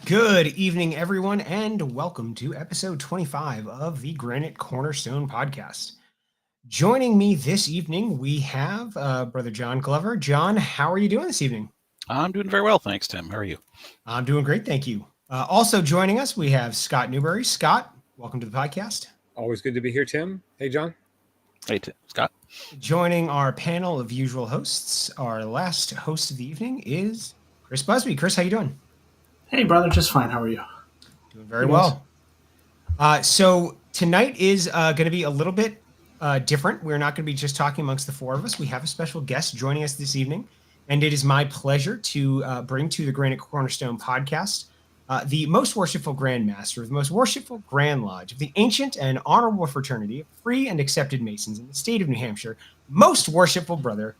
Good evening, everyone, and welcome to episode 25 of the Granite Cornerstone podcast. Joining me this evening, we have Brother John Glover. John, how are you doing this evening? I'm doing very well, thanks, Tim. How are you? I'm doing great, thank you. Also joining us, we have Scott Newberry. Scott, welcome to the podcast. Always good to be here, Tim. Hey, John. Hey, Scott. Joining our panel of usual hosts, our last host of the evening is Chris Busby. Chris, how you doing? Hey, brother, just fine. How are you? Doing very well. So tonight is going to be a little bit different. We're not going to be just talking amongst the four of us. We have a special guest joining us this evening, and it is my pleasure to bring to the Granite Cornerstone podcast the most worshipful Grand Master of the most worshipful Grand Lodge of the ancient and honorable fraternity of free and accepted Masons in the state of New Hampshire, most worshipful brother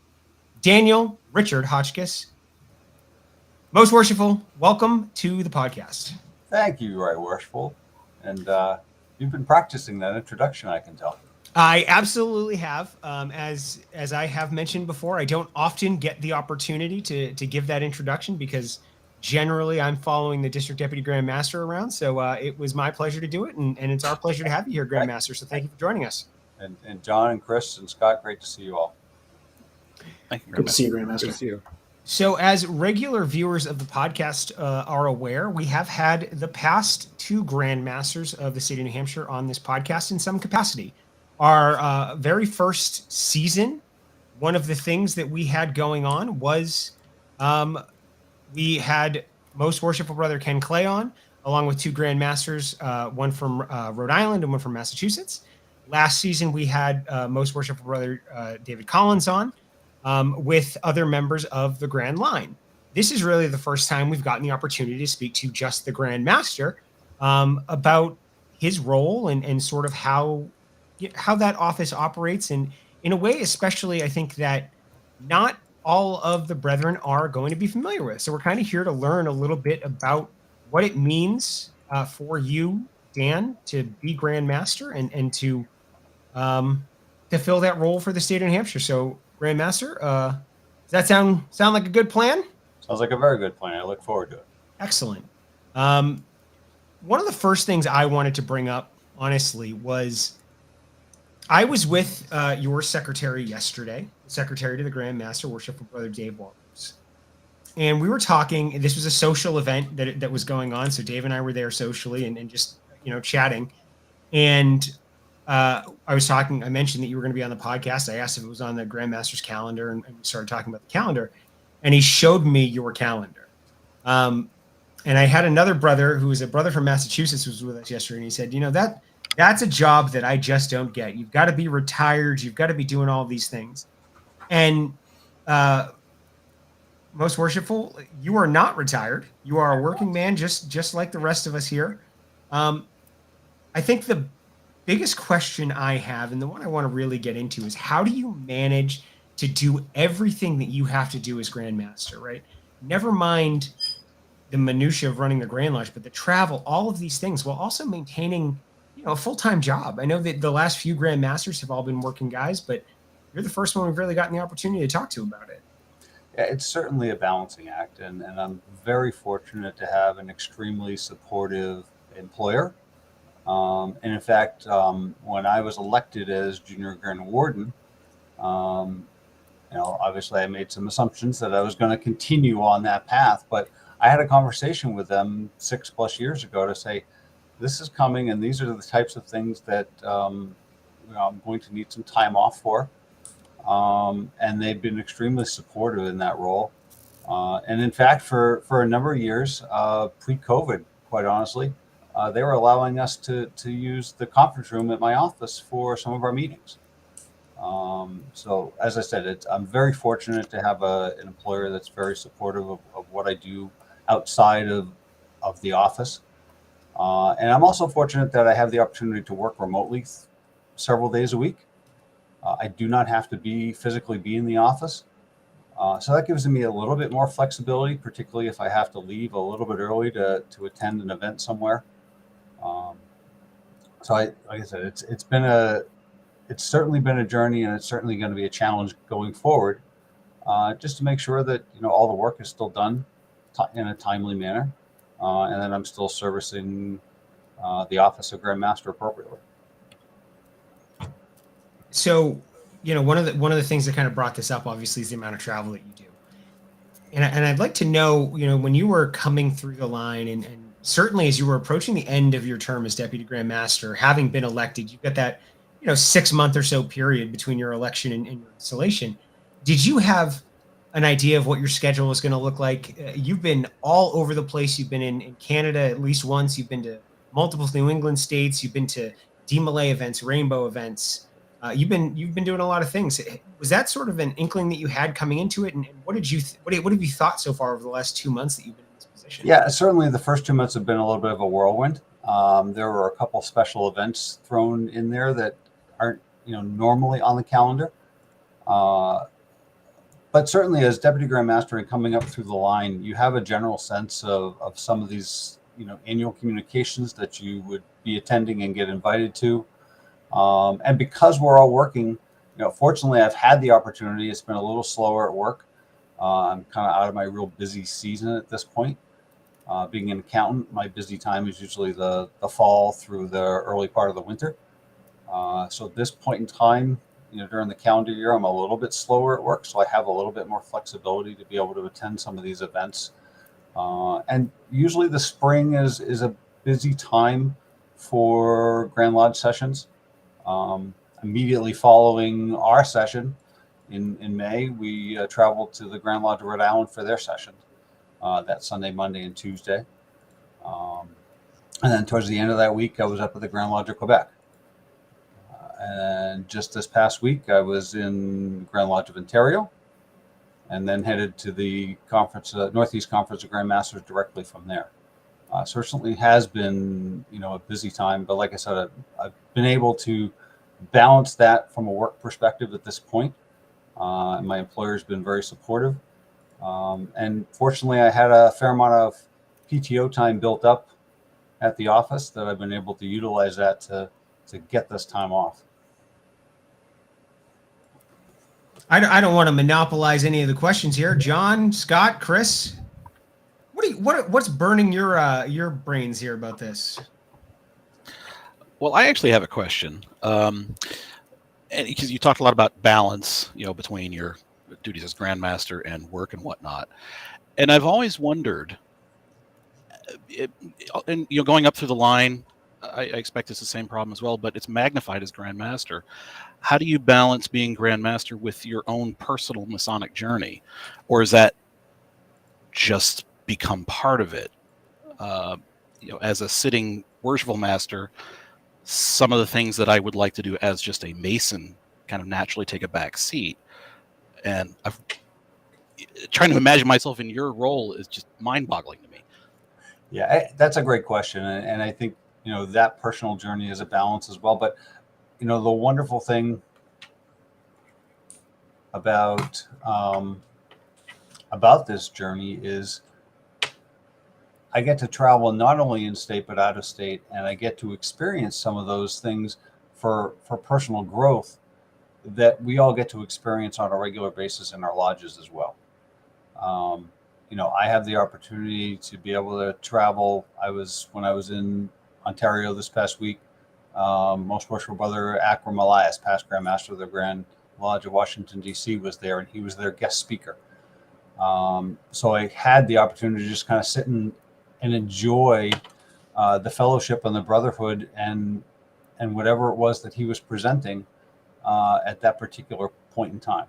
Daniel Richard Hotchkiss. Most worshipful, welcome to the podcast. Thank you, Right Worshipful. And you've been practicing that introduction, I can tell. I absolutely have. As I have mentioned before, I don't often get the opportunity to give that introduction because generally I'm following the District Deputy Grand Master around. So it was my pleasure to do it, and it's our pleasure to have you here, Grand Master. So thank you for joining us. And John and Chris and Scott, great to see you all. Thank you, Good to see you, Grand Master. Good to see you. So as regular viewers of the podcast are aware, we have had the past two Grand Masters of the state of New Hampshire on this podcast in some capacity. Our very first season, one of the things that we had going on was we had Most Worshipful Brother Ken Clay on, along with two Grand Masters, one from Rhode Island and one from Massachusetts. Last season, we had Most Worshipful Brother David Collins on, with other members of the Grand Line. This is really the first time we've gotten the opportunity to speak to just the Grand Master about his role and sort of how that office operates. And in a way, especially, I think that not all of the brethren are going to be familiar with. So we're kind of here to learn a little bit about what it means for you, Dan, to be Grand Master and to fill that role for the state of New Hampshire. So Grand Master, does that sound like a good plan? Sounds like a very good plan. I look forward to it. Excellent. One of the first things I wanted to bring up, honestly, was I was with your secretary yesterday, secretary to the Grand Master, Worshipful Brother Dave Walters. And we were talking, and this was a social event that was going on. So Dave and I were there socially and just, chatting. And I mentioned that you were going to be on the podcast. I asked if it was on the Grand Master's calendar, and we started talking about the calendar. And he showed me your calendar. And I had another brother who was a brother from Massachusetts who was with us yesterday, and he said, that's a job that I just don't get. You've got to be retired. You've got to be doing all these things. And Most Worshipful, you are not retired. You are a working man, just like the rest of us here. I think the biggest question I have, and the one I want to really get into, is how do you manage to do everything that you have to do as Grand Master, right? Never mind the minutia of running the Grand Lodge, but the travel, all of these things, while also maintaining, a full-time job. I know that the last few Grand Masters have all been working guys, but you're the first one we've really gotten the opportunity to talk to about it. Yeah, it's certainly a balancing act, and I'm very fortunate to have an extremely supportive employer. And in fact, when I was elected as Junior Grand Warden, obviously I made some assumptions that I was going to continue on that path, but I had a conversation with them 6+ years ago to say, this is coming, and these are the types of things that I'm going to need some time off for. And they've been extremely supportive in that role. And in fact, for a number of years, pre-COVID, quite honestly, they were allowing us to use the conference room at my office for some of our meetings. So as I said, I'm very fortunate to have an employer that's very supportive of what I do outside of the office. And I'm also fortunate that I have the opportunity to work remotely several days a week. I do not have to physically be in the office. So that gives me a little bit more flexibility, particularly if I have to leave a little bit early to attend an event somewhere. So like I said, it's certainly been a journey, and it's certainly going to be a challenge going forward, just to make sure that all the work is still done in a timely manner. and then I'm still servicing the office of Grand Master appropriately. So, one of the things that kind of brought this up, obviously, is the amount of travel that you do. And I'd like to know, when you were coming through the line, and certainly as you were approaching the end of your term as Deputy Grand Master, having been elected, you've got that, 6 month or so period between your election and your installation. Did you have an idea of what your schedule was going to look like? You've been all over the place. You've been in Canada at least once. You've been to multiple New England states. You've been to DMLA events, rainbow events. You've been doing a lot of things. Was that sort of an inkling that you had coming into it? And what did you what have you thought so far over the last 2 months that you've been in this position? Yeah, certainly the first 2 months have been a little bit of a whirlwind. There were a couple special events thrown in there that aren't normally on the calendar. But certainly as Deputy Grand Master and coming up through the line, you have a general sense of some of these annual communications that you would be attending and get invited to. And because we're all working, fortunately, I've had the opportunity. It's been a little slower at work. I'm kind of out of my real busy season at this point. Being an accountant, my busy time is usually the fall through the early part of the winter. So at this point in time, during the calendar year, I'm a little bit slower at work. So I have a little bit more flexibility to be able to attend some of these events. And usually the spring is a busy time for Grand Lodge sessions. Immediately following our session in May, we traveled to the Grand Lodge of Rhode Island for their session that Sunday, Monday, and Tuesday. And then towards the end of that week, I was up at the Grand Lodge of Quebec. And just this past week, I was in Grand Lodge of Ontario, and then headed to the conference, Northeast Conference of Grand Masters, directly from there. Certainly has been, a busy time, but like I said, I've been able to balance that from a work perspective at this point. And my employer's been very supportive. And fortunately, I had a fair amount of PTO time built up at the office that I've been able to utilize that to get this time off. I don't want to monopolize any of the questions here. John, Scott, Chris, what's burning your brains here about this? Well, I actually have a question. And because you talked a lot about balance, between your duties as Grandmaster and work and whatnot. And I've always wondered, going up through the line, I expect it's the same problem as well, but it's magnified as Grandmaster. How do you balance being Grandmaster with your own personal Masonic journey? Or is that just become part of it? As a sitting Worshipful Master, some of the things that I would like to do as just a Mason kind of naturally take a back seat. And trying to imagine myself in your role is just mind-boggling to me. Yeah, that's a great question. And I think, that personal journey is a balance as well. But, the wonderful thing about this journey is I get to travel not only in state, but out of state. And I get to experience some of those things for personal growth that we all get to experience on a regular basis in our lodges as well. I have the opportunity to be able to travel. When I was in Ontario this past week, Most Worshipful Brother Akram Elias, past Grand Master of the Grand Lodge of Washington, D.C., was there, and he was their guest speaker. So I had the opportunity to just kind of sit and enjoy the fellowship and the brotherhood and whatever it was that he was presenting at that particular point in time.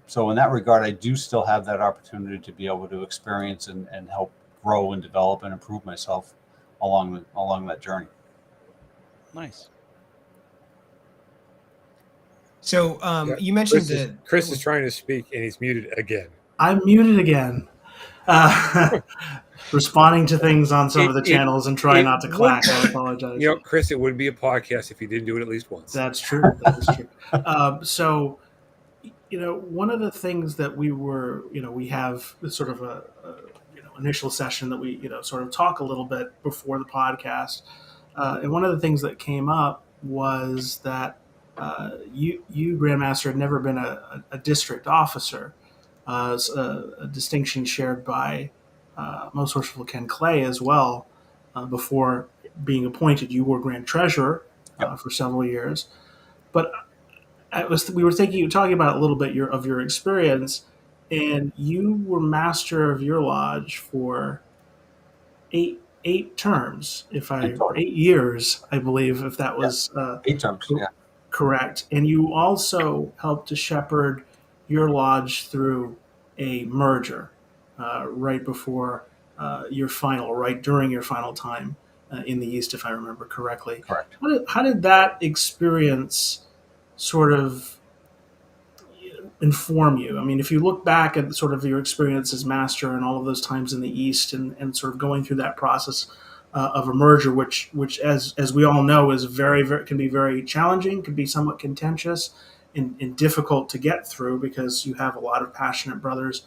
So in that regard, I do still have that opportunity to be able to experience and help grow and develop and improve myself along that journey. Nice. So you mentioned Chris is trying to speak and he's muted again. I'm muted again. Responding to things on some of the channels and trying not to clack. I apologize. Chris, it would be a podcast if you didn't do it at least once. That's true. That is true. So, one of the things that we have sort of a initial session that we, sort of talk a little bit before the podcast. And one of the things that came up was that you Grandmaster, had never been a district officer, a distinction shared by Most Worshipful Ken Clay as well. Before being appointed, you were Grand Treasurer Yep. for several years. But we were talking about a little bit of your experience, and you were master of your lodge for eight terms, In total. 8 years, I believe, if that Yeah. was 8 terms. Yeah. correct. And you also helped to shepherd your lodge through a merger right before right during your final time in the East, if I remember correctly. Correct. How did that experience sort of inform you? I mean, if you look back at sort of your experience as master and all of those times in the East, and sort of going through that process of a merger, which as we all know is very can be very challenging, can be somewhat contentious and difficult to get through because you have a lot of passionate brothers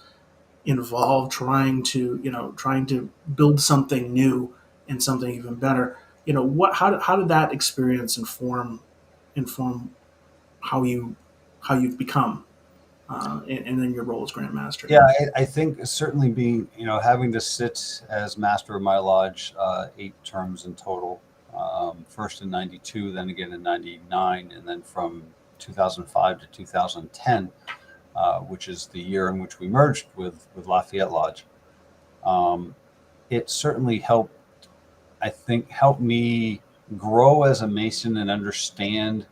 involved trying to build something new and something even better. How did that experience inform how you've become and then your role as Grand Master? Yeah, I think certainly being, having to sit as master of my lodge 8 terms in total, first in 92, then again in 99, and then from 2005 to 2010, which is the year in which we merged with Lafayette Lodge. It certainly helped me grow as a Mason and understand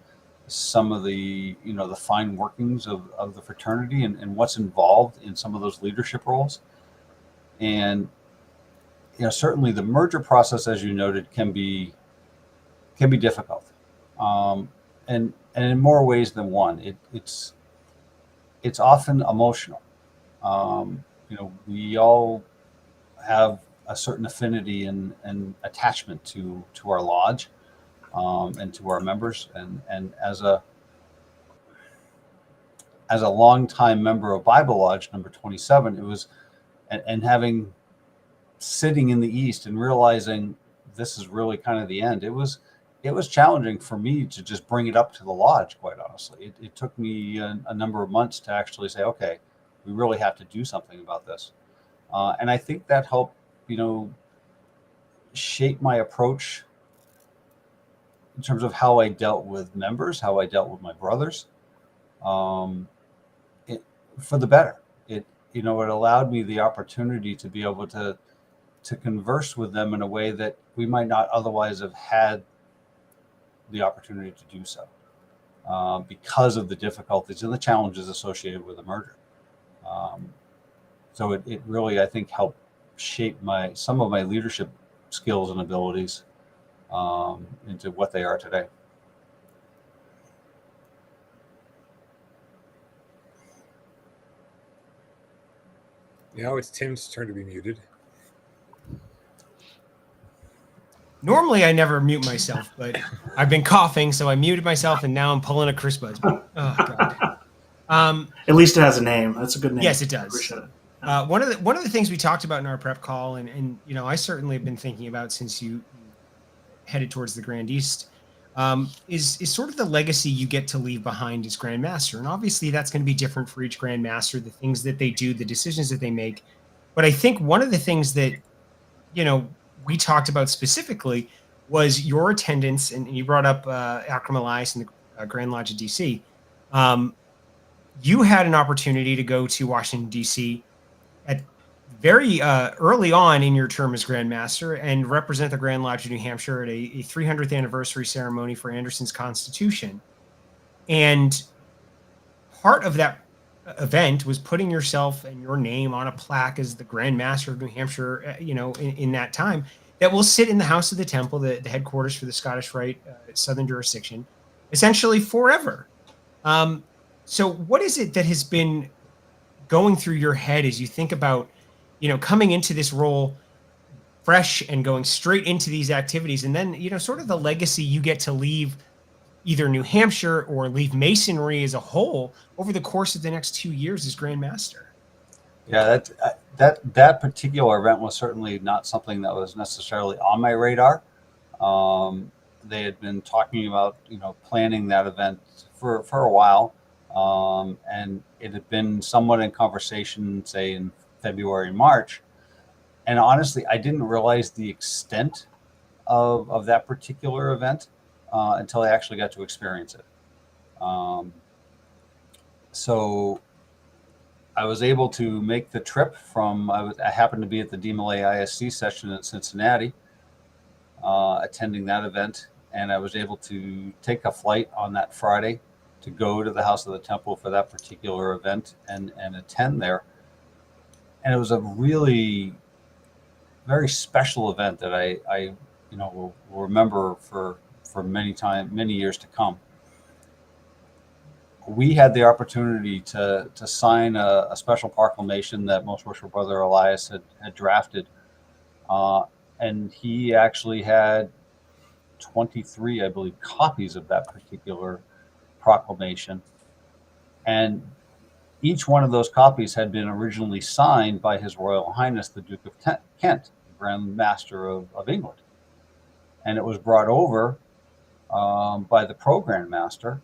some of the the fine workings of the fraternity and what's involved in some of those leadership roles. And certainly the merger process, as you noted, can be difficult, and in more ways than one. It's often emotional. We all have a certain affinity and attachment to our lodge, and to our members, and as a longtime member of Bible Lodge number 27, it was, and having sitting in the East and realizing this is really kind of the end. It was challenging for me to just bring it up to the lodge. Quite honestly, it took me a number of months to actually say, okay, we really have to do something about this, and I think that helped shape my approach in terms of how I dealt with members, how I dealt with my brothers, for the better. It allowed me the opportunity to be able to converse with them in a way that we might not otherwise have had the opportunity to do so, because of the difficulties and the challenges associated with the merger. So it really, I think, helped shape some of my leadership skills and abilities into what they are today. Now it's Tim's turn to be muted. Normally, I never mute myself, but I've been coughing, so I muted myself, and now I'm pulling a Chris Buds. Oh God! At least it has a name. That's a good name. Yes, it does. Appreciate it. One of the things we talked about in our prep call, and I certainly have been thinking about since you headed towards the Grand East, is sort of the legacy you get to leave behind as Grand Master. And obviously that's going to be different for each Grand Master, the things that they do, the decisions that they make. But I think one of the things that, we talked about specifically was your attendance, and you brought up Akram Elias and the Grand Lodge of DC. You had an opportunity to go to Washington, DC at very early on in your term as Grand Master and represent the Grand Lodge of New Hampshire at a 300th anniversary ceremony for Anderson's Constitution. And part of that event was putting yourself and your name on a plaque as the Grand Master of New Hampshire, in that time, that will sit in the House of the Temple, the headquarters for the Scottish Rite Southern Jurisdiction, essentially forever. So what is it that has been going through your head as you think about, coming into this role fresh and going straight into these activities, and then, sort of the legacy you get to leave either New Hampshire or leave Masonry as a whole over the course of the next 2 years as Grand Master? Yeah, that particular event was certainly not something that was necessarily on my radar. They had been talking about, planning that event for a while. And it had been somewhat in conversation, say in February and March. And honestly, I didn't realize the extent of that particular event until I actually got to experience it. So I was able to make the trip from, I happened to be at the DMLA ISC session in Cincinnati, attending that event. And I was able to take a flight on that Friday to go to the House of the Temple for that particular event and attend there. And it was a really very special event that I will remember for many years to come. We had the opportunity to sign a special proclamation that Most Worshipful Brother Elias had drafted, and he actually had 23, I believe, copies of that particular proclamation, and each one of those copies had been originally signed by His Royal Highness the Duke of Kent, the Grand Master of England, and it was brought over by the Pro-Grand Master.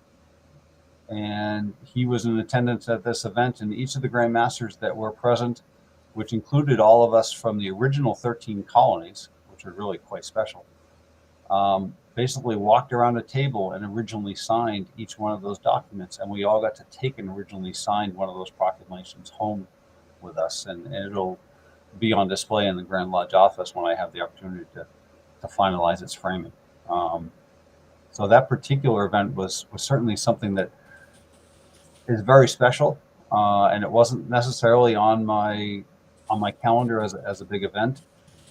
And he was in attendance at this event, and each of the Grand Masters that were present, which included all of us from the original 13 colonies, which are really quite special, basically walked around a table and originally signed each one of those documents. And we all got to take an originally signed one of those proclamations home with us. And it'll be on display in the Grand Lodge office when I have the opportunity to finalize its framing. So that particular event was certainly something that is very special, and it wasn't necessarily on my calendar as a big event,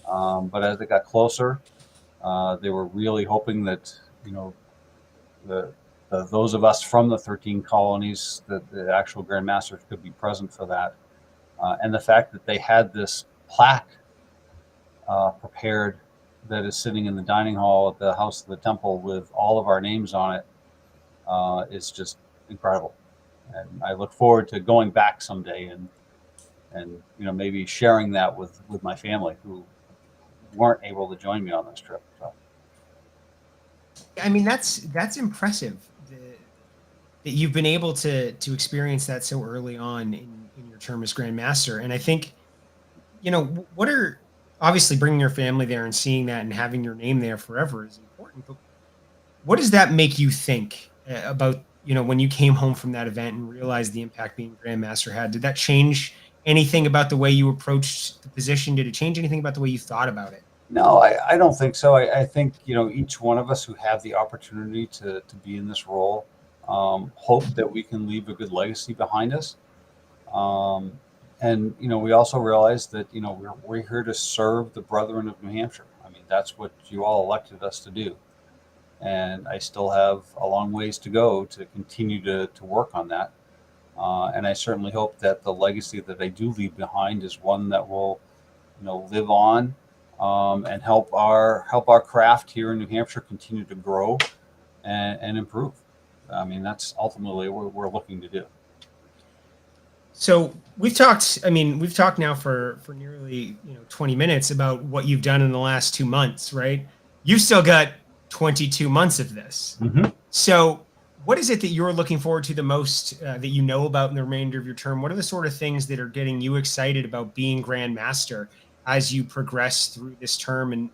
but as it got closer, they were really hoping that those of us from the 13 colonies, that the actual Grand Masters could be present for that, and the fact that they had this plaque prepared that is sitting in the dining hall at the House of the Temple with all of our names on it is just incredible. And I look forward to going back someday and maybe sharing that with my family who weren't able to join me on this trip. So. I mean, that's impressive that you've been able to experience that so early on in your term as Grand Master. And I think, what are obviously bringing your family there and seeing that and having your name there forever is important. But what does that make you think about? When you came home from that event and realized the impact being Grand Master had, did that change anything about the way you approached the position? Did it change anything about the way you thought about it? No, I don't think so. I think, each one of us who have the opportunity to be in this role, hope that we can leave a good legacy behind us. And, we also realize that, we're here to serve the brethren of New Hampshire. I mean, that's what you all elected us to do. And I still have a long ways to go to continue to work on that. And I certainly hope that the legacy that I do leave behind is one that will, live on and help our craft here in New Hampshire continue to grow and improve. I mean, that's ultimately what we're looking to do. So we've talked now for nearly 20 minutes about what you've done in the last 2 months, right? You've still got 22 months of this. Mm-hmm. So what is it that you're looking forward to the most that you know about in the remainder of your term? What are the sort of things that are getting you excited about being Grand Master as you progress through this term and,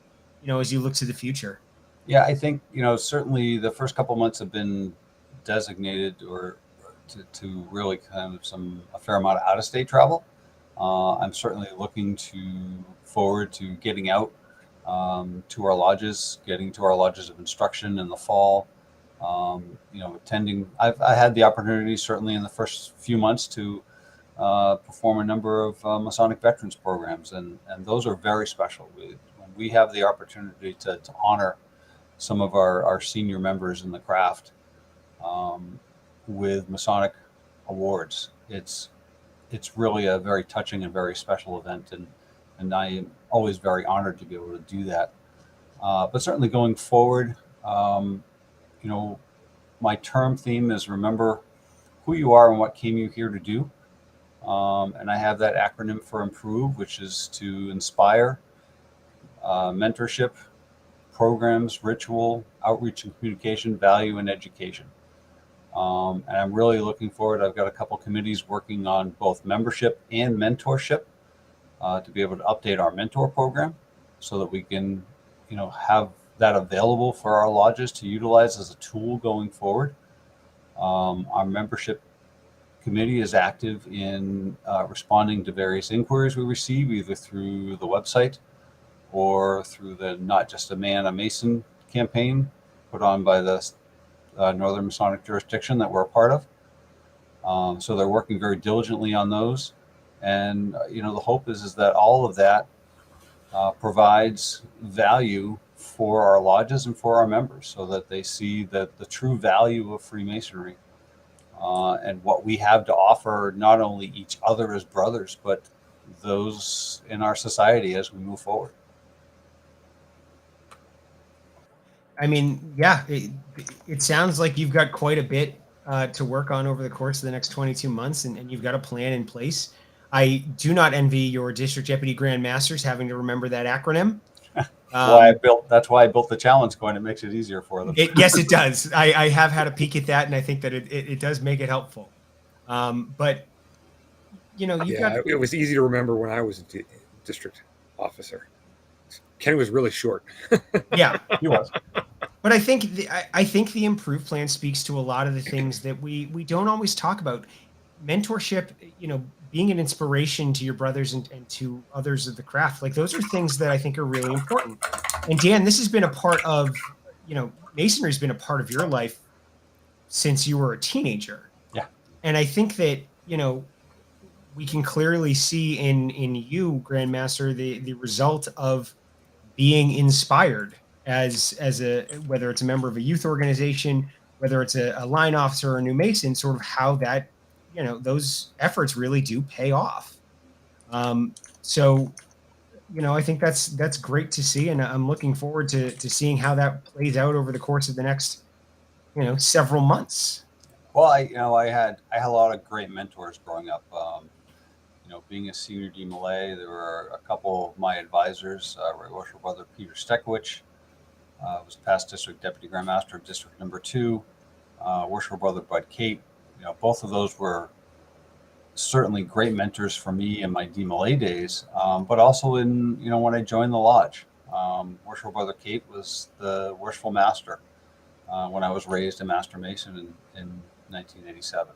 as you look to the future? Yeah, I think, certainly the first couple months have been designated or to really kind of a fair amount of out-of-state travel. I'm certainly looking forward to getting out to our lodges, getting to our lodges of instruction in the fall, attending. I had the opportunity certainly in the first few months to perform a number of Masonic veterans programs, and those are very special. We have the opportunity to honor some of our senior members in the craft with Masonic awards. It's really a very touching and very special event, and I am always very honored to be able to do that. But certainly going forward, my term theme is remember who you are and what came you here to do. And I have that acronym for IMPROVE, which is to inspire, mentorship, programs, ritual, outreach and communication, value, and education. And I'm really looking forward. I've got a couple committees working on both membership and mentorship. to be able to update our mentor program so that we can, have that available for our lodges to utilize as a tool going forward. Our membership committee is active in responding to various inquiries we receive, either through the website or through the Not Just a Man, a Mason campaign put on by the Northern Masonic jurisdiction that we're a part of. So they're working very diligently on those. And, the hope is that all of that provides value for our lodges and for our members so that they see that the true value of Freemasonry and what we have to offer, not only each other as brothers, but those in our society as we move forward. I mean, yeah, it sounds like you've got quite a bit to work on over the course of the next 22 months, and you've got a plan in place. I do not envy your district deputy grand masters having to remember that acronym. That's why I built the challenge coin. It makes it easier for them. Yes, it does. I have had a peek at that, and I think that it does make it helpful. But it was easy to remember when I was a district officer. Kenny was really short. Yeah, He was. But I think the improved plan speaks to a lot of the things that we don't always talk about. Mentorship, being an inspiration to your brothers and to others of the craft, like those are things that I think are really important. And Dan, this has been a part of, Masonry's been a part of your life since you were a teenager. Yeah. And I think that, we can clearly see in you, Grandmaster, the result of being inspired as whether it's a member of a youth organization, whether it's a line officer or a new Mason, sort of how that, those efforts really do pay off. So, I think that's great to see. And I'm looking forward to seeing how that plays out over the course of the next, several months. Well, I had a lot of great mentors growing up. Being a senior D Malay, there were a couple of my advisors, Worshipful Brother Peter Stekowicz, was past district deputy grand master of district number 2, Worshipful Brother Bud Kate. Both of those were certainly great mentors for me in my D Malay days, but also in, when I joined the lodge. Worshipful Brother Kate was the worshipful master when I was raised a Master Mason in 1987.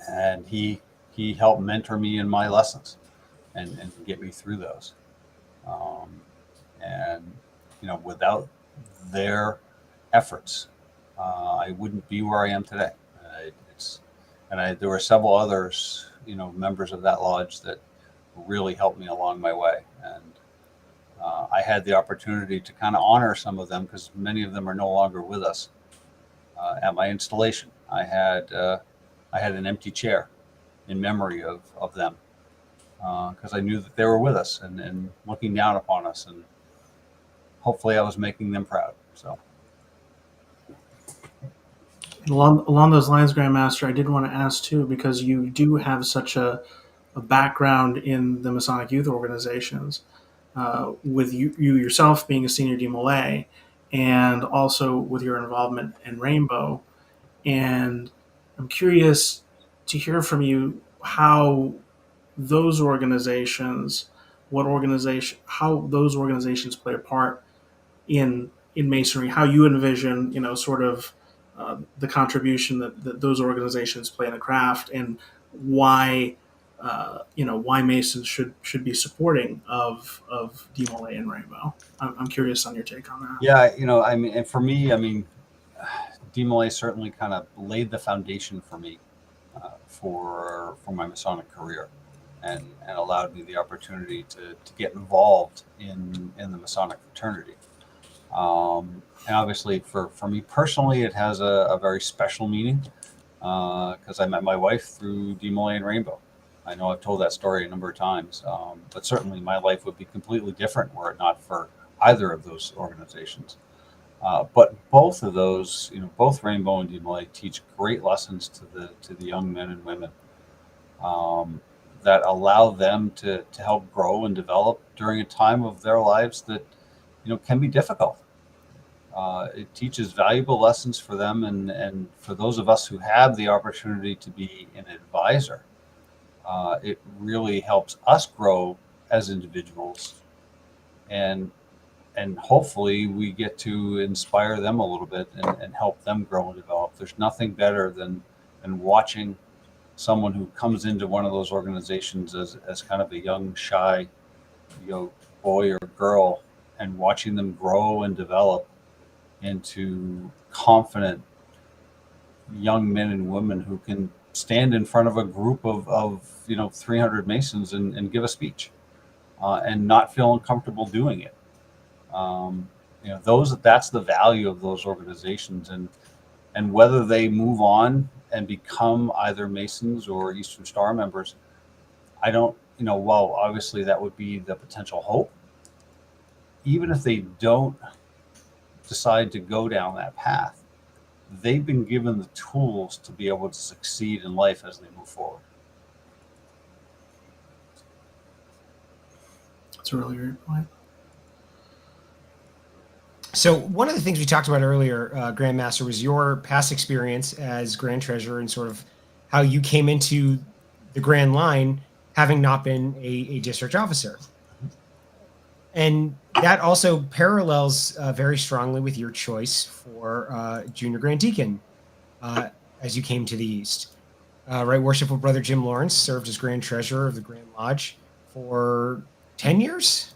And he helped mentor me in my lessons and get me through those. Without their efforts, I wouldn't be where I am today. There were several others, members of that lodge that really helped me along my way. And I had the opportunity to kind of honor some of them because many of them are no longer with us. At my installation, I had an empty chair in memory of them because I knew that they were with us and looking down upon us, and hopefully I was making them proud. So along those lines, Grandmaster, I did want to ask too, because you do have such a background in the Masonic youth organizations, with you yourself being a senior D Malay, and also with your involvement in Rainbow. And I'm curious to hear from you how those organizations, how those organizations play a part in Masonry, how you envision, the contribution that those organizations play in the craft, and why, why Masons should be supporting of DMLA and Rainbow. I'm curious on your take on that. Yeah, and for me, DMLA certainly kind of laid the foundation for me for my Masonic career, and allowed me the opportunity to get involved in the Masonic fraternity. And obviously for me personally, it has a very special meaning because I met my wife through DMLA and Rainbow. I know I've told that story a number of times, but certainly my life would be completely different were it not for either of those organizations. But both of those, both Rainbow and DMLA teach great lessons to the young men and women that allow them to help grow and develop during a time of their lives that, can be difficult. It teaches valuable lessons for them, and for those of us who have the opportunity to be an advisor. It really helps us grow as individuals, and hopefully we get to inspire them a little bit and help them grow and develop. There's nothing better than watching someone who comes into one of those organizations as kind of a young, shy, boy or girl, and watching them grow and develop into confident young men and women who can stand in front of a group of 300 Masons and give a speech, and not feel uncomfortable doing it. That's the value of those organizations, and whether they move on and become either Masons or Eastern Star members, I don't, while obviously that would be the potential hope, even if they don't decide to go down that path, they've been given the tools to be able to succeed in life as they move forward. That's a really great point. So one of the things we talked about earlier, Grandmaster, was your past experience as Grand Treasurer and sort of how you came into the Grand Line having not been a district officer. And that also parallels very strongly with your choice for Junior Grand Deacon as you came to the East. Right, Worshipful Brother Jim Lawrence served as Grand Treasurer of the Grand Lodge for 10 years?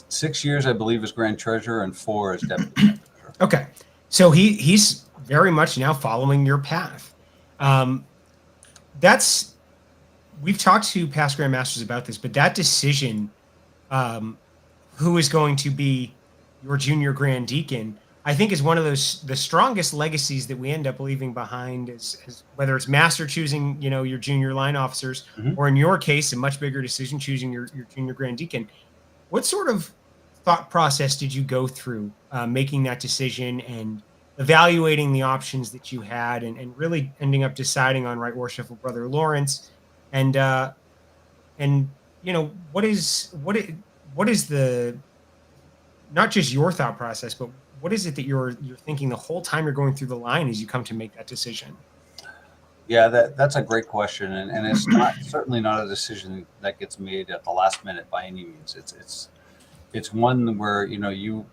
6 years, I believe, as Grand Treasurer, and 4 as Deputy Grand Treasurer. Okay. So he's very much now following your path. We've talked to past Grandmasters about this, but that decision, who is going to be your Junior Grand Deacon, I think is one of the strongest legacies that we end up leaving behind, as whether it's Master choosing, your junior line officers, or in your case, a much bigger decision, choosing your Junior Grand Deacon. What sort of thought process did you go through making that decision and evaluating the options that you had, and really ending up deciding on Right Worshipful Brother Lawrence? And what is the, not just your thought process, but what is it that you're thinking the whole time you're going through the line as you come to make that decision? Yeah, that's a great question, and it's certainly not a decision that gets made at the last minute by any means. It's one where you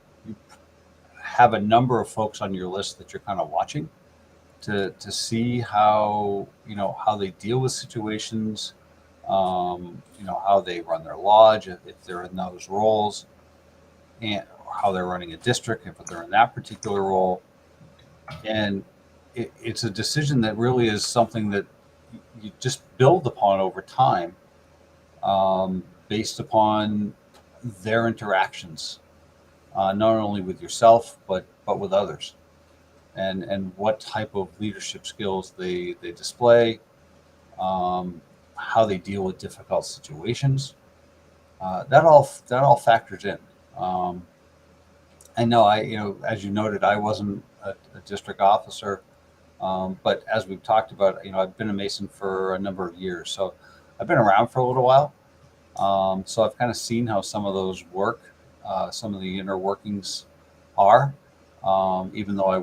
have a number of folks on your list that you're kind of watching to see how they deal with situations, how they run their lodge if they're in those roles, and how they're running a district if they're in that particular role. And it's a decision that really is something that you just build upon over time, based upon their interactions, not only with yourself but with others, and what type of leadership skills they display, how they deal with difficult situations. That all factors in. I know as you noted, I wasn't a district officer. But as we've talked about, I've been a Mason for a number of years, so I've been around for a little while. So I've kind of seen how some of those work, some of the inner workings are, even though I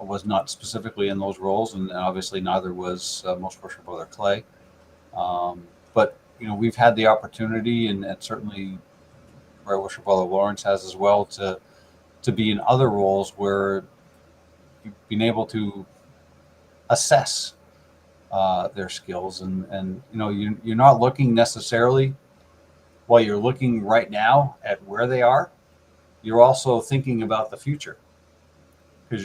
was not specifically in those roles, and obviously neither was Most Worshipful Brother Clay. But we've had the opportunity, and certainly Right Worshipful Brother Lawrence has as well, to be in other roles where you've been able to assess their skills, and you're not looking necessarily, while you're looking right now at where they are, you're also thinking about the future, because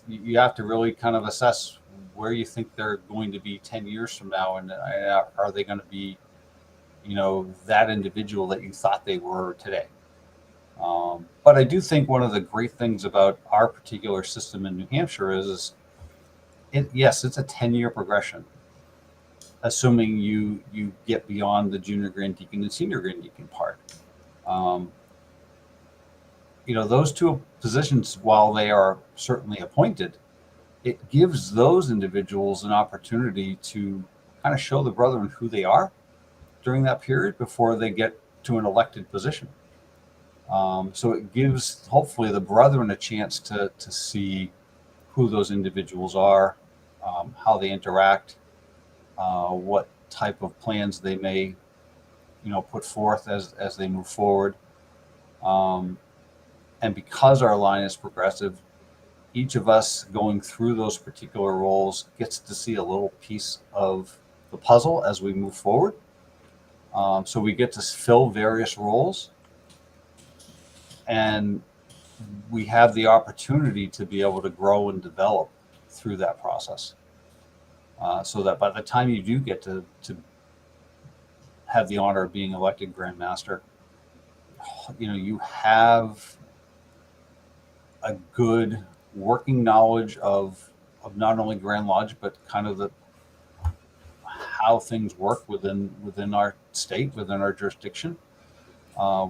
you have to really kind of assess where you think they're going to be 10 years from now, and are they going to be that individual that you thought they were today. But I do think one of the great things about our particular system in New Hampshire is yes, it's a 10-year progression, assuming you get beyond the Junior Grand Deacon and Senior Grand Deacon part. Those two positions, while they are certainly appointed, it gives those individuals an opportunity to kind of show the brethren who they are during that period before they get to an elected position. So it gives, hopefully, the brethren a chance to see who those individuals are, how they interact, what type of plans they may, put forth as they move forward. And because our line is progressive, each of us going through those particular roles gets to see a little piece of the puzzle as we move forward. So we get to fill various roles, and we have the opportunity to be able to grow and develop through that process. So that by the time you do get to have the honor of being elected Grand Master, you have a good working knowledge of not only Grand Lodge, but kind of how things work within our state, within our jurisdiction,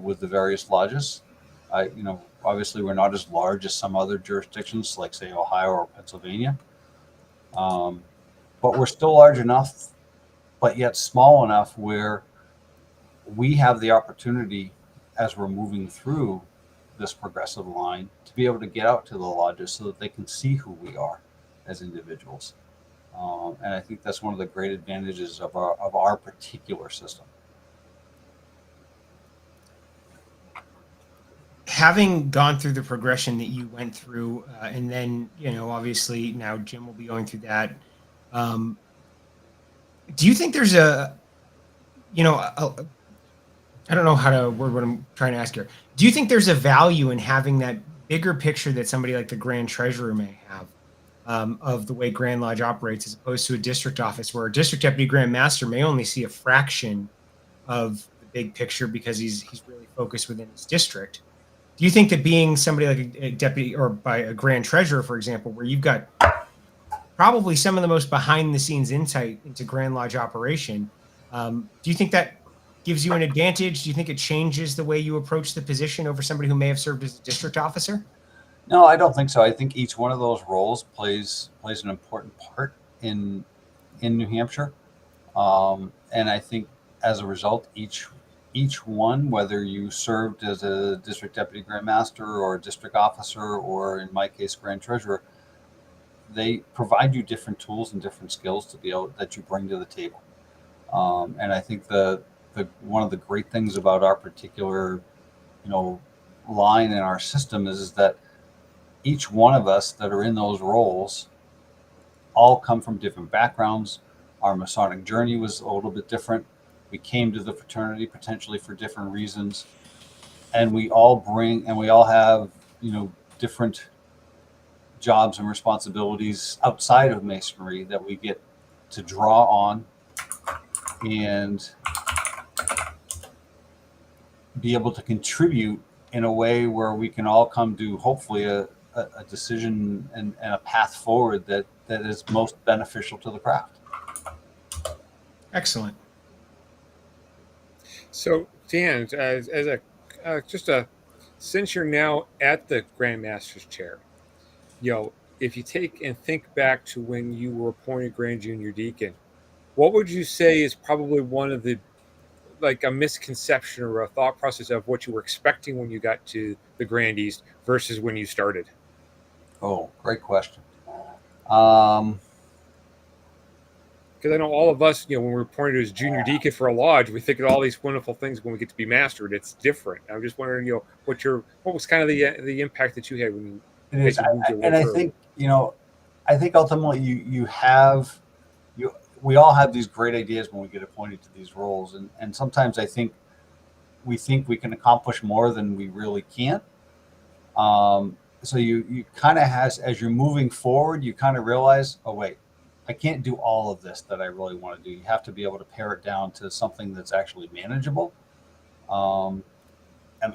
with the various lodges. Obviously we're not as large as some other jurisdictions like say Ohio or Pennsylvania, but we're still large enough, but yet small enough where we have the opportunity as we're moving through this progressive line to be able to get out to the lodges so that they can see who we are as individuals. And I think that's one of the great advantages of our particular system. Having gone through the progression that you went through, and then, obviously now Jim will be going through that. Do you think there's I don't know how to word what I'm trying to ask here. Do you think there's a value in having that bigger picture that somebody like the Grand Treasurer may have of the way Grand Lodge operates, as opposed to a district office where a district deputy Grand Master may only see a fraction of the big picture because he's really focused within his district? Do you think that being somebody like a deputy or by a Grand Treasurer, for example, where you've got probably some of the most behind the scenes insight into Grand Lodge operation, do you think that gives you an advantage? Do you think it changes the way you approach the position over somebody who may have served as a district officer? No, I don't think so. I think each one of those roles plays an important part in New Hampshire, and I think as a result, each one, whether you served as a district deputy Grand Master or a district officer, or in my case, Grand Treasurer, they provide you different tools and different skills that you bring to the table. And I think the one of the great things about our particular, line in our system is that each one of us that are in those roles all come from different backgrounds. Our Masonic journey was a little bit different. We came to the fraternity potentially for different reasons, and we all have, different jobs and responsibilities outside of Masonry that we get to draw on and be able to contribute in a way where we can all come to hopefully a decision and a path forward that is most beneficial to the craft. Excellent. So Dan, since you're now at the Grand Master's chair, if you take and think back to when you were appointed Grand Junior Deacon, what would you say is probably one of the, like a misconception or a thought process of what you were expecting when you got to the Grand East versus when you started? Oh, great question. Because I know all of us, when we're appointed as junior deacon for a lodge, we think of all these wonderful things when we get to be mastered. It's different. I'm just wondering, what was kind of the impact that you had when you moved your way through? I think ultimately we all have these great ideas when we get appointed to these roles, and sometimes I think we can accomplish more than we really can. So you kind of as you're moving forward, you kind of realize, oh wait, I can't do all of this that I really want to do. You have to be able to pare it down to something that's actually manageable.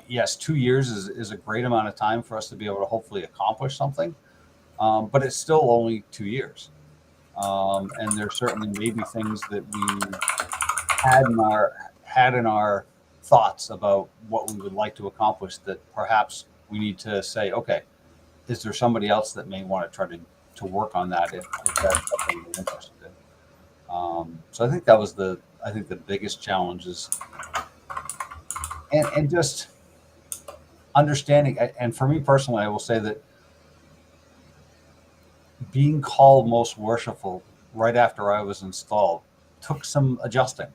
Yes, 2 years is a great amount of time for us to be able to hopefully accomplish something, but it's still only 2 years. And there certainly may be things that we had in our thoughts about what we would like to accomplish that perhaps we need to say, okay, is there somebody else that may want to try to work on that if that's something you're interested in? So I think that was the biggest challenge is, and just understanding. And for me personally, I will say that being called most worshipful right after I was installed took some adjusting.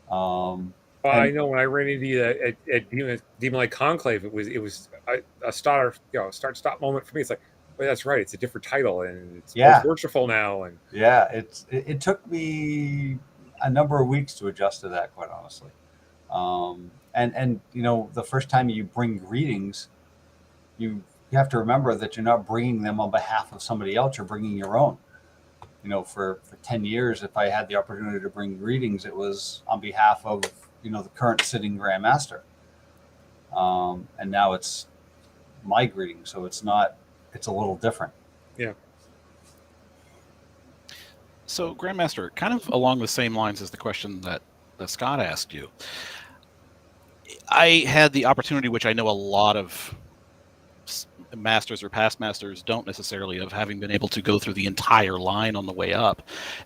Well, I And know when I ran into you at Demon Lake Conclave, it was a start-stop moment for me. It's like, well, that's right. It's a different title, and it's Yeah. most worshipful now. And yeah, it took me a number of weeks to adjust to that, quite honestly. And you know, the first time you bring greetings, you have to remember that you're not bringing them on behalf of somebody else. You're bringing your own. You know, for 10 years, if I had the opportunity to bring greetings, it was on behalf of, you know, the current sitting Grand Master. And now it's my greeting, so it's a little different. yeah, So, Grandmaster, kind of along the same lines as the question that Scott asked you, I had the opportunity, which I know a lot of masters or past masters don't necessarily, of having been able to go through the entire line on the way up.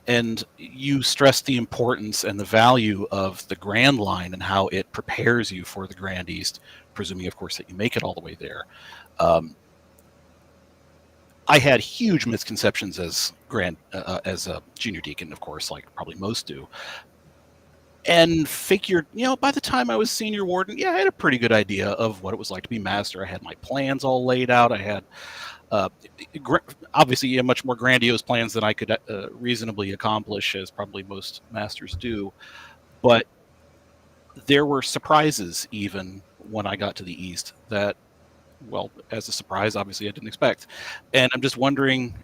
And you stressed the importance and the value of the Grand Line and how it prepares you for the Grand East, presuming, of course, that you make it all the way there. I had huge misconceptions as a junior deacon, of course, like probably most do, and figured, you know, by the time I was senior warden, yeah, I had a pretty good idea of what it was like to be master. I had my plans all laid out. I had obviously much more grandiose plans than I could reasonably accomplish, as probably most masters do. But there were surprises even when I got to the East that, well, as a surprise, obviously I didn't expect. And I'm just wondering,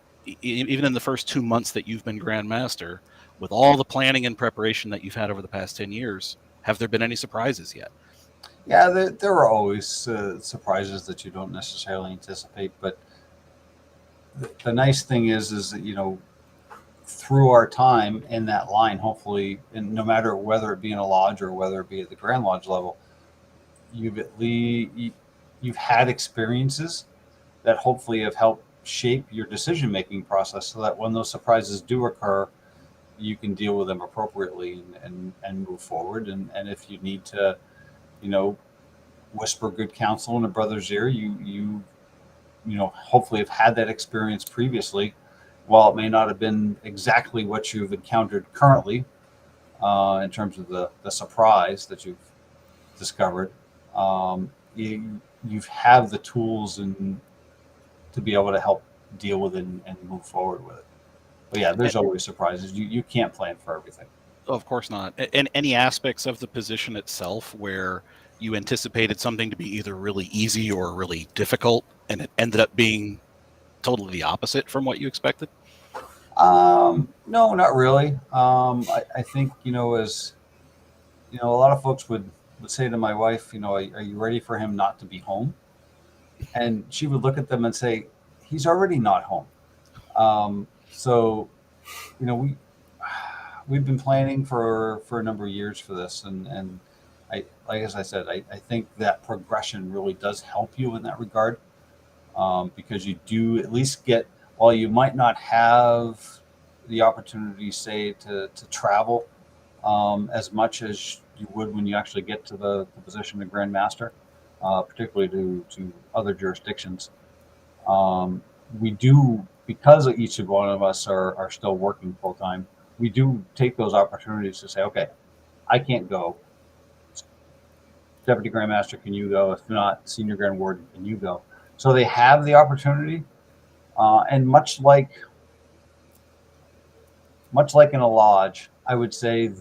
even in the first 2 months that you've been Grand Master, with all the planning and preparation that you've had over the past 10 years, have there been any surprises yet? Yeah, there are always surprises that you don't necessarily anticipate. But the nice thing is that, you know, through our time in that line, hopefully, and no matter whether it be in a lodge or whether it be at the Grand Lodge level, you've had experiences that hopefully have helped shape your decision-making process, so that when those surprises do occur, you can deal with them appropriately and move forward. And if you need to, you know, whisper good counsel in a brother's ear, you know, hopefully have had that experience previously. While it may not have been exactly what you've encountered currently, in terms of the surprise that you've discovered, you have the tools and to be able to help deal with it and move forward with it. But yeah, there's always surprises. You can't plan for everything. Of course not. And any aspects of the position itself where you anticipated something to be either really easy or really difficult, and it ended up being totally the opposite from what you expected? No, not really. I think, you know, as you know, a lot of folks would say to my wife, you know, are you ready for him not to be home? And she would look at them and say, he's already not home. So, you know, we've been planning for a number of years for this, and as I said, I think that progression really does help you in that regard, because you do at least get, while you might not have the opportunity, say, to travel as much as you would when you actually get to the position of Grand Master, particularly to other jurisdictions. We do, because each one of us are still working full time, we do take those opportunities to say, okay, I can't go. Deputy Grand Master, can you go? If not, Senior Grand Warden, can you go? So they have the opportunity, and much like in a lodge, I would say,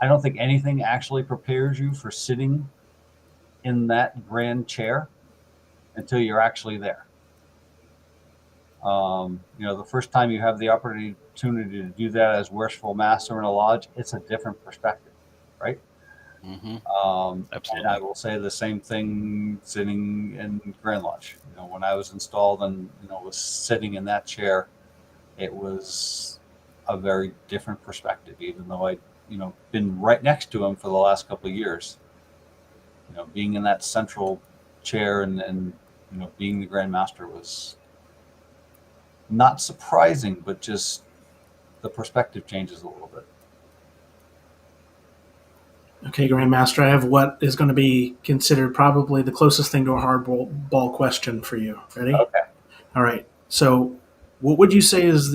I don't think anything actually prepares you for sitting in that grand chair until you're actually there. You know, the first time you have the opportunity to do that as worshipful master in a lodge, it's a different perspective, right? Mm-hmm. And I will say the same thing sitting in Grand Lodge. You know, when I was installed and, you know, was sitting in that chair, it was a very different perspective, even though I, you know, been right next to him for the last couple of years. You know, being in that central chair and you know, being the Grand Master was not surprising, but just the perspective changes a little bit. Okay, Grandmaster, I have what is going to be considered probably the closest thing to a hardball question for you. Ready? Okay. All right. So, what would you say is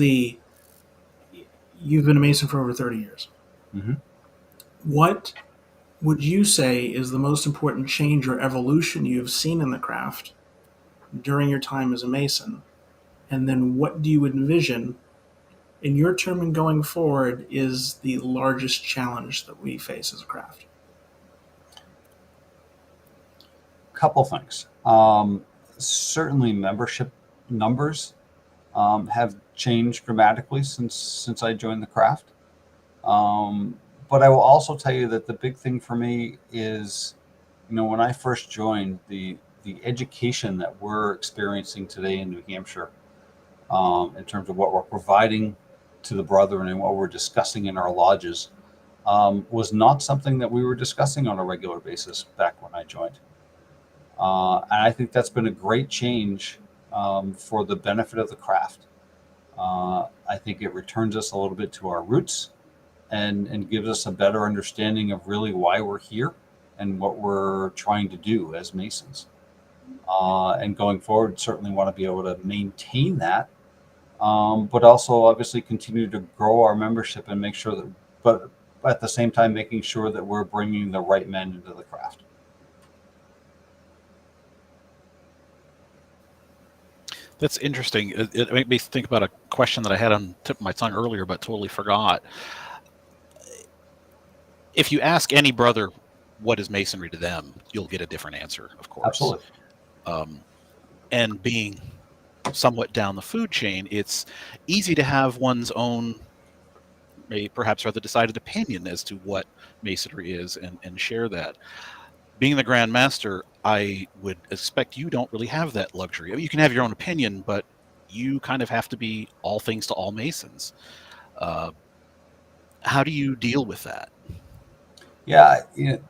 you've been a Mason for over 30 years. Mm-hmm. What would you say is the most important change or evolution you have seen in the craft during your time as a Mason? And then what do you envision in your term and going forward is the largest challenge that we face as a craft? Couple things. Certainly membership numbers have changed dramatically since I joined the craft. But I will also tell you that the big thing for me is, when I first joined, the education that we're experiencing today in New Hampshire, in terms of what we're providing to the brethren and what we're discussing in our lodges, was not something that we were discussing on a regular basis back when I joined. And I think that's been a great change for the benefit of the craft. I think it returns us a little bit to our roots and gives us a better understanding of really why we're here and what we're trying to do as Masons. And going forward, certainly want to be able to maintain that, but also obviously continue to grow our membership and make sure that, but at the same time, making sure that we're bringing the right men into the craft. That's interesting. It made me think about a question that I had on the tip of my tongue earlier, but totally forgot. If you ask any brother what is Masonry to them, you'll get a different answer, of course. Absolutely. And being somewhat down the food chain, it's easy to have one's own, perhaps rather decided opinion as to what Masonry is and share that. Being the Grand Master, I would expect you don't really have that luxury. I mean, you can have your own opinion, but you kind of have to be all things to all Masons. How do you deal with that? Yeah,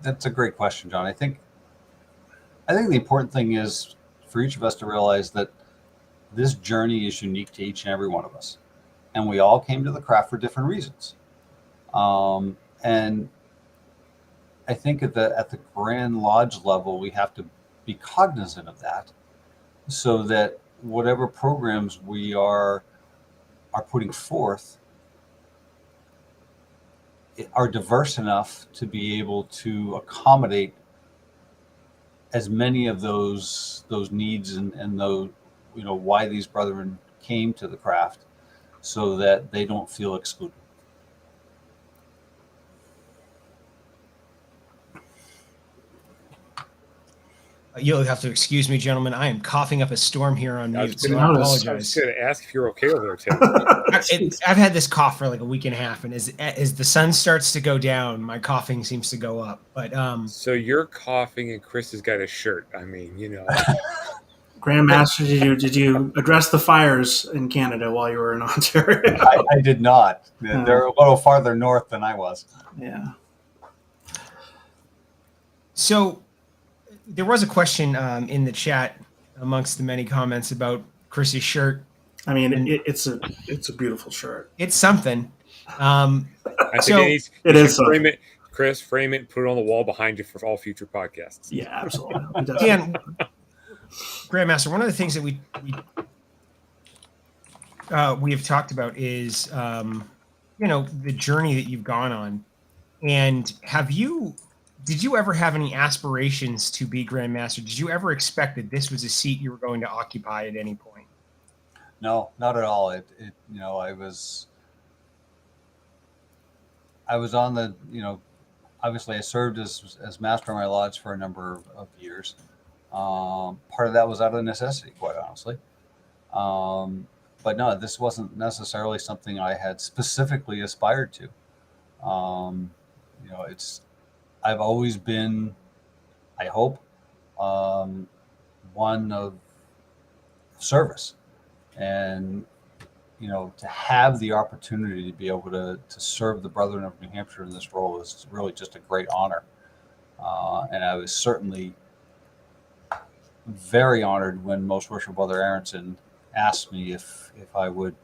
that's a great question, John. I think the important thing is for each of us to realize that this journey is unique to each and every one of us, and we all came to the craft for different reasons. And I think at the Grand Lodge level, we have to be cognizant of that, so that whatever programs we are putting forth are diverse enough to be able to accommodate as many of those needs and those, why these brethren came to the craft, so that they don't feel excluded. You'll have to excuse me, gentlemen. I am coughing up a storm here on mute, so I I was apologize. going to ask if you're okay over there, Tim. I've had this cough for like a week and a half, and as the sun starts to go down, my coughing seems to go up. But So you're coughing, and Chris has got a shirt. I mean, Grandmaster, did you address the fires in Canada while you were in Ontario? I did not. They're a little farther north than I was. Yeah. So there was a question in the chat amongst the many comments about Chris's shirt. I mean, it's a beautiful shirt. It's something. I think it is something. frame it, Chris. Frame it and put it on the wall behind you for all future podcasts. Yeah, absolutely. Dan, Grandmaster, one of the things that we have talked about is the journey that you've gone on, and did you ever have any aspirations to be Grandmaster? Did you ever expect that this was a seat you were going to occupy at any point? No, not at all. I was on the, obviously I served as master of my lodge for a number of years. Part of that was out of necessity, quite honestly. But no, this wasn't necessarily something I had specifically aspired to. I've always been, I hope, one of service, and to have the opportunity to be able to serve the Brethren of New Hampshire in this role is really just a great honor. And I was certainly very honored when Most Worshipful Brother Aronson asked me if I would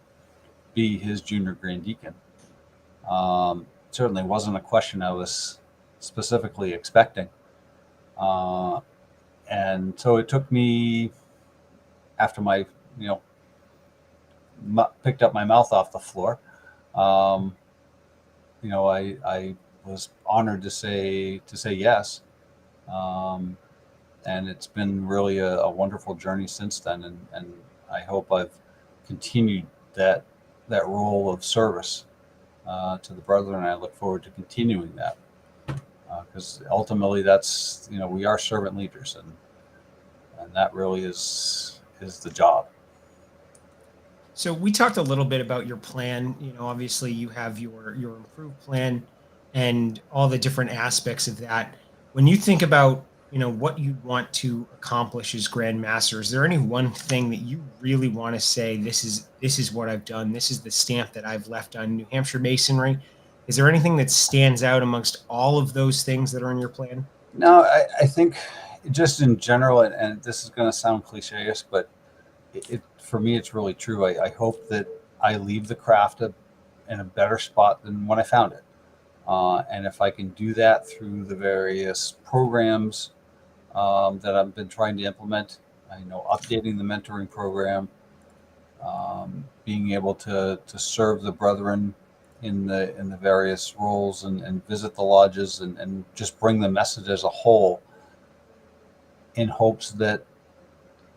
be his junior Grand Deacon. Certainly wasn't a question I was specifically expecting. And so it took me, after my, picked up my mouth off the floor, I was honored to say yes. And it's been really a wonderful journey since then. And I hope I've continued that role of service to the brethren. And I look forward to continuing that because ultimately that's, we are servant leaders, and that really is the job. So we talked a little bit about your plan. Obviously you have your improved plan and all the different aspects of that. When you think about, what you want to accomplish as Grand Master, is there any one thing that you really want to say, this is what I've done, this is the stamp that I've left on New Hampshire Masonry? Is there anything that stands out amongst all of those things that are in your plan? No, I think just in general, and this is going to sound cliche-ish, but for me, it's really true. I hope that I leave the craft in a better spot than when I found it. And if I can do that through the various programs that I've been trying to implement, updating the mentoring program, being able to serve the brethren in the various roles and visit the lodges and just bring the message as a whole, in hopes that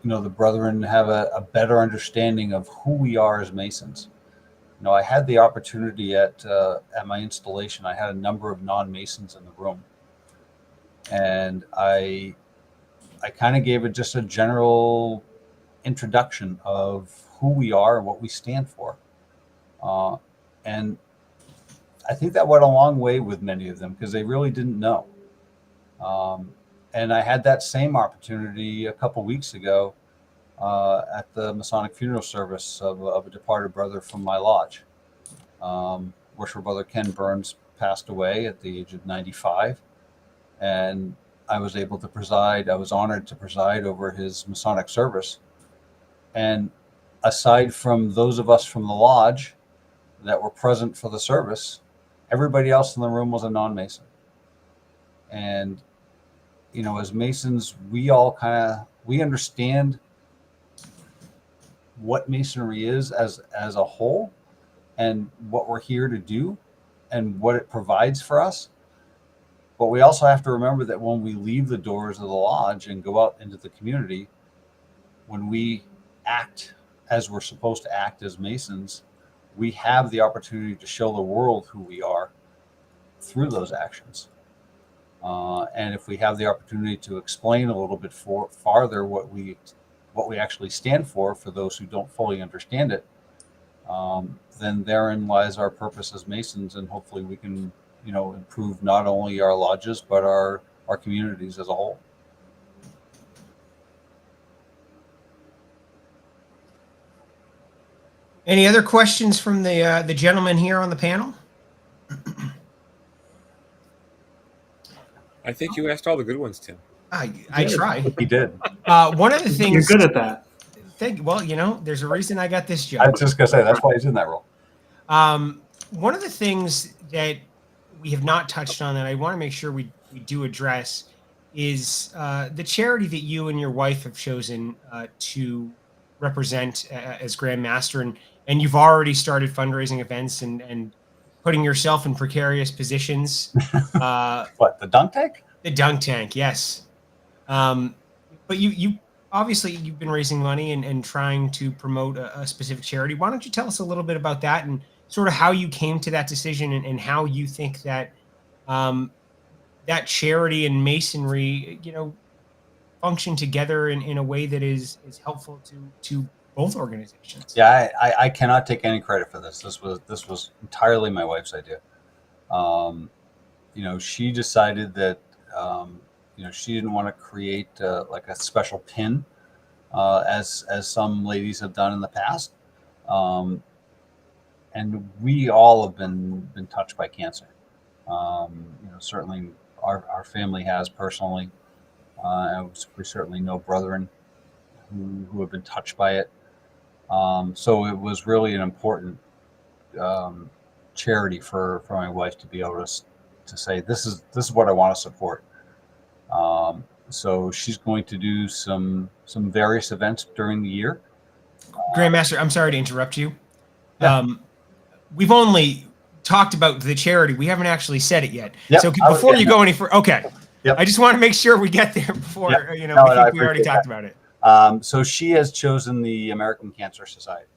the brethren have a better understanding of who we are as Masons. I had the opportunity at my installation. I had a number of non-Masons in the room, and I kind of gave it just a general introduction of who we are and what we stand for, and I think that went a long way with many of them because they really didn't know. And I had that same opportunity a couple weeks ago at the Masonic funeral service of a departed brother from my lodge. Worshipful Brother Ken Burns passed away at the age of 95, and I was able to preside. I was honored to preside over his Masonic service. And aside from those of us from the lodge that were present for the service, everybody else in the room was a non-Mason. And as Masons, we all we understand what Masonry is as a whole, and what we're here to do and what it provides for us. But we also have to remember that when we leave the doors of the lodge and go out into the community, when we act as we're supposed to act as Masons, we have the opportunity to show the world who we are through those actions. And if we have the opportunity to explain a little bit farther what we actually stand for those who don't fully understand it, then therein lies our purpose as Masons, and hopefully we can, improve not only our lodges but our communities as a whole. Any other questions from the gentleman here on the panel? I think you asked all the good ones, Tim. I try. He did. One of the things You're good at that. There's a reason I got this I job. was just gonna say that's why he's in that role. One of the things that we have not touched on that I want to make sure we do address is the charity that you and your wife have chosen to represent as Grand Master, and you've already started fundraising events and putting yourself in precarious positions. What, the dunk tank? The dunk tank, yes. But you obviously you've been raising money and trying to promote a specific charity. Why don't you tell us a little bit about that and sort of how you came to that decision and how you think that that charity and Masonry, function together in a way that is helpful to both organizations. Yeah, I cannot take any credit for this. This was entirely my wife's idea. She decided that she didn't want to create like a special pin as some ladies have done in the past. And we all have been touched by cancer. Certainly our family has personally. We certainly know brethren who have been touched by it. So it was really an important charity for my wife to be able to say, this is what I want to support. So she's going to do some various events during the year. Grandmaster, I'm sorry to interrupt you. Yeah. We've only talked about the charity. We haven't actually said it yet. Yep, So I was before you getting go any further, okay. Yep. I just want to make sure we get there before, Yep. you know, No, we and I think we already appreciate talked that. about it. So she has chosen the American Cancer Society.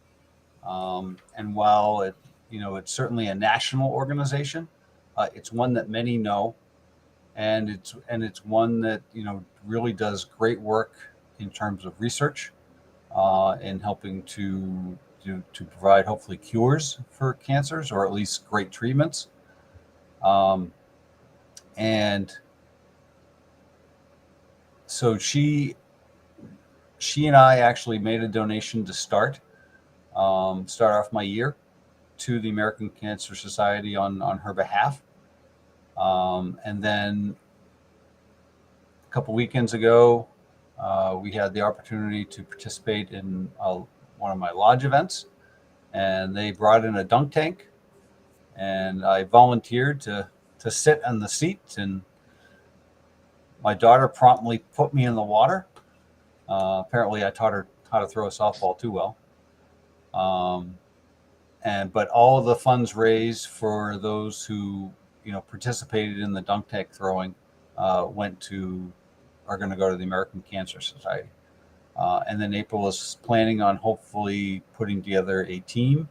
And while it's certainly a national organization, it's one that many know, and it's one that really does great work in terms of research, in helping to provide hopefully cures for cancers, or at least great treatments. And so she and I actually made a donation to start off my year to the American Cancer Society on her behalf. And then a couple weekends ago, we had the opportunity to participate in one of my lodge events, and they brought in a dunk tank, and I volunteered to sit on the seat, and my daughter promptly put me in the water. Apparently I taught her how to throw a softball too well. But all of the funds raised for those who participated in the dunk tank throwing are going to go to the American Cancer Society. And then April is planning on hopefully putting together a team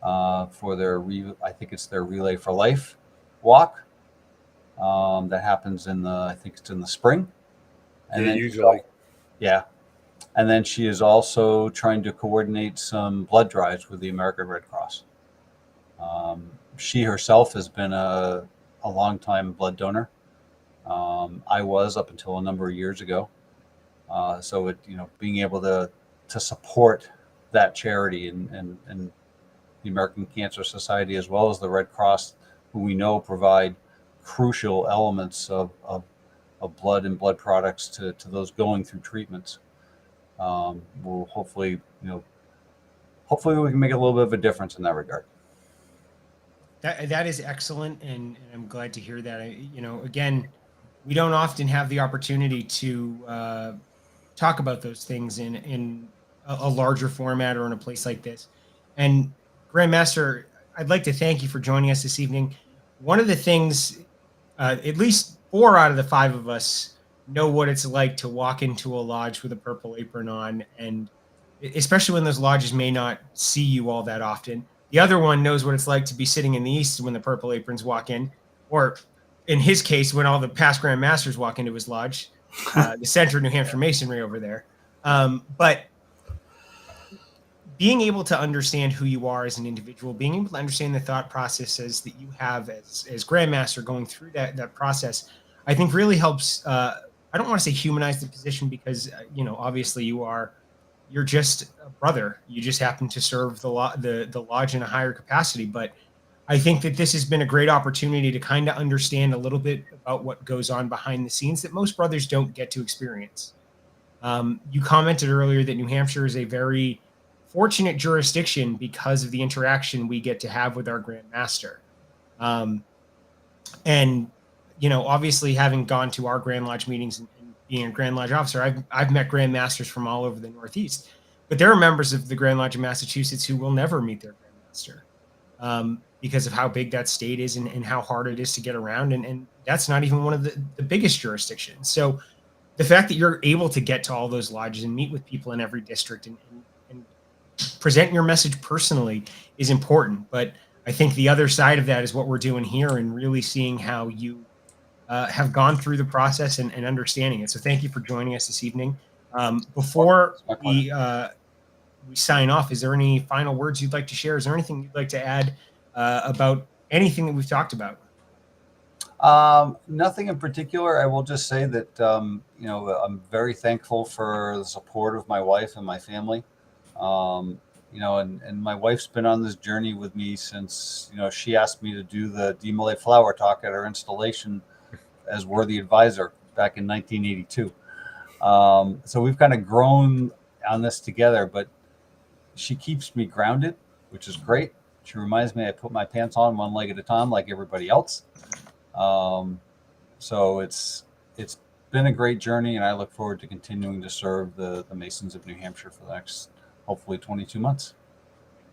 for I think it's their Relay for Life walk that happens I think it's in the spring. And then usually. Yeah. And then she is also trying to coordinate some blood drives with the American Red Cross. She herself has been a long-time blood donor. I was up until a number of years ago. So being able to support that charity and the American Cancer Society, as well as the Red Cross, who we know provide crucial elements of blood and blood products to those going through treatments. We'll hopefully we can make a little bit of a difference in that regard. That is excellent, and I'm glad to hear that. Again, we don't often have the opportunity to talk about those things in a larger format or in a place like this. And Grandmaster, I'd like to thank you for joining us this evening. One of the things, at least 4 out of the 5 of us know what it's like to walk into a lodge with a purple apron on, and especially when those lodges may not see you all that often. The other one knows what it's like to be sitting in the east when the purple aprons walk in, or in his case, when all the past Grand Masters walk into his lodge, the Center of New Hampshire Masonry over there. But being able to understand who you are as an individual, being able to understand the thought processes that you have as Grandmaster going through that process, I think really helps. I don't want to say humanize the position, because obviously you're just a brother. You just happen to serve the lodge in a higher capacity. But I think that this has been a great opportunity to kind of understand a little bit about what goes on behind the scenes that most brothers don't get to experience. You commented earlier that New Hampshire is a very fortunate jurisdiction because of the interaction we get to have with our Grand Master. And obviously, having gone to our Grand Lodge meetings and being a Grand Lodge officer, I've met Grand Masters from all over the Northeast. But there are members of the Grand Lodge of Massachusetts who will never meet their Grand Master because of how big that state is and how hard it is to get around. And that's not even one of the biggest jurisdictions. So the fact that you're able to get to all those lodges and meet with people in every district and present your message personally is important. But I think the other side of that is what we're doing here, and really seeing how you have gone through the process and understanding it. So thank you for joining us this evening. Before we sign off, is there any final words you'd like to share? Is there anything you'd like to add about anything that we've talked about? Nothing in particular. I will just say that I'm very thankful for the support of my wife and my family. And my wife's been on this journey with me since she asked me to do the Demolay flower talk at her installation as worthy advisor back in 1982. So we've kind of grown on this together, but she keeps me grounded, which is great. She reminds me I put my pants on one leg at a time like everybody else. So it's been a great journey, and I look forward to continuing to serve the Masons of New Hampshire for the next, hopefully, 22 months.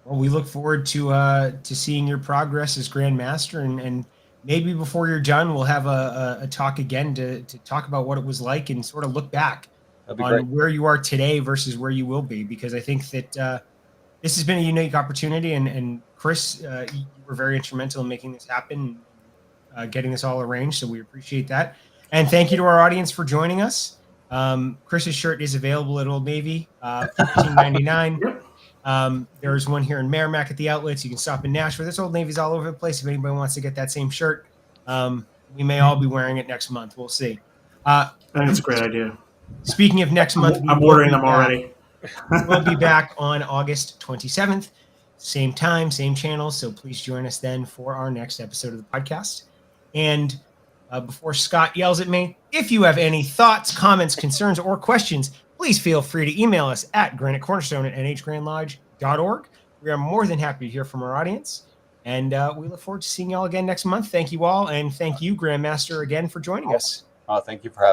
Well, we look forward to seeing your progress as Grand Master, and maybe before you're done, we'll have a talk again to talk about what it was like and sort of look back That'd be on great. where you are today versus where you will be, because I think that this has been a unique opportunity, and Chris, you were very instrumental in making this happen, getting this all arranged. So we appreciate that, and thank you to our audience for joining us. Chris's shirt is available at Old Navy, $14.99. Yep. There's one here in Merrimack at the outlets. You can stop in Nashville. There's Old Navy's all over the place. If anybody wants to get that same shirt, we may all be wearing it next month. We'll see. I think it's a great idea. Speaking of next month, I'm ordering them already. We'll be back on August 27th, same time, same channel. So please join us then for our next episode of the podcast. And before Scott yells at me, if you have any thoughts, comments, concerns, or questions, please feel free to email us at granitecornerstone@nhgrandlodge.org. We are more than happy to hear from our audience. And we look forward to seeing you all again next month. Thank you all. And thank you, Grandmaster, again for joining us. Thank you for having me.